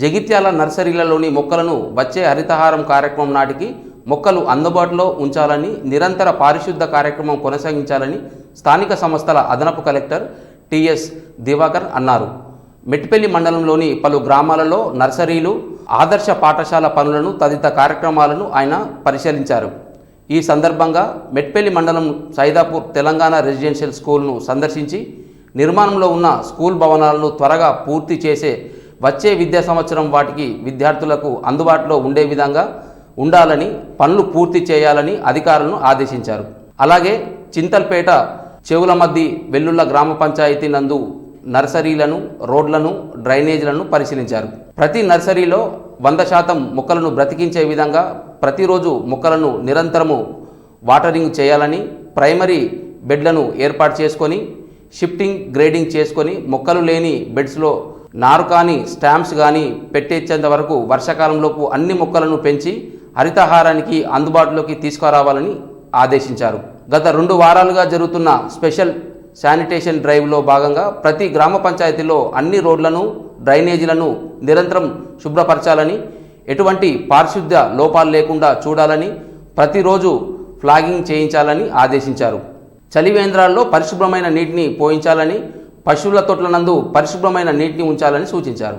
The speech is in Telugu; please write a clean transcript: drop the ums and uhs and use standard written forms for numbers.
జగిత్యాల నర్సరీలలోని మొక్కలను వచ్చే హరితహారం కార్యక్రమం నాటికి మొక్కలు అందుబాటులో ఉంచాలని, నిరంతర పారిశుద్ధ కార్యక్రమం కొనసాగించాలని స్థానిక సంస్థల అదనపు కలెక్టర్ టిఎస్ దివాకర్ అన్నారు. మెట్పల్లి మండలంలోని పలు గ్రామాలలో నర్సరీలు, ఆదర్శ పాఠశాల పనులను తదితర కార్యక్రమాలను ఆయన పరిశీలించారు. ఈ సందర్భంగా మెట్పల్లి మండలం సైదాపూర్ తెలంగాణ రెసిడెన్షియల్ స్కూల్ను సందర్శించి నిర్మాణంలో ఉన్న స్కూల్ భవనాలను త్వరగా పూర్తి చేసే వచ్చే విద్యా సంవత్సరం వాటికి విద్యార్థులకు అందుబాటులో ఉండే విధంగా ఉండాలని, పనులు పూర్తి చేయాలని అధికారులను ఆదేశించారు. అలాగే చింతల్పేట చెవులమద్ది వెల్లుల్ల గ్రామ పంచాయతీ నందు నర్సరీలను, రోడ్లను, డ్రైనేజీలను పరిశీలించారు. ప్రతి నర్సరీలో 100% మొక్కలను బ్రతికించే విధంగా ప్రతిరోజు మొక్కలను నిరంతరము వాటరింగ్ చేయాలని, ప్రైమరీ బెడ్లను ఏర్పాటు చేసుకొని షిఫ్టింగ్, గ్రేడింగ్ చేసుకొని మొక్కలు లేని బెడ్స్లో నారు కానీ స్టాంప్స్ కానీ పెట్టేంత వరకు వర్షాకాలంలోపు అన్ని మొక్కలను పెంచి హరితహారానికి అందుబాటులోకి తీసుకురావాలని ఆదేశించారు. గత 2 వారాలుగా జరుగుతున్న స్పెషల్ శానిటేషన్ డ్రైవ్లో భాగంగా ప్రతి గ్రామ పంచాయతీలో అన్ని రోడ్లను, డ్రైనేజీలను నిరంతరం శుభ్రపరచాలని, ఎటువంటి పారిశుద్ధ్య లోపాలు లేకుండా చూడాలని, ప్రతిరోజు ఫ్లాగింగ్ చేయించాలని ఆదేశించారు. చలివేంద్రాల్లో పరిశుభ్రమైన నీటిని పోయించాలని, పశువుల తొట్ల నందు పరిశుభ్రమైన నీటిని ఉంచాలని సూచించారు.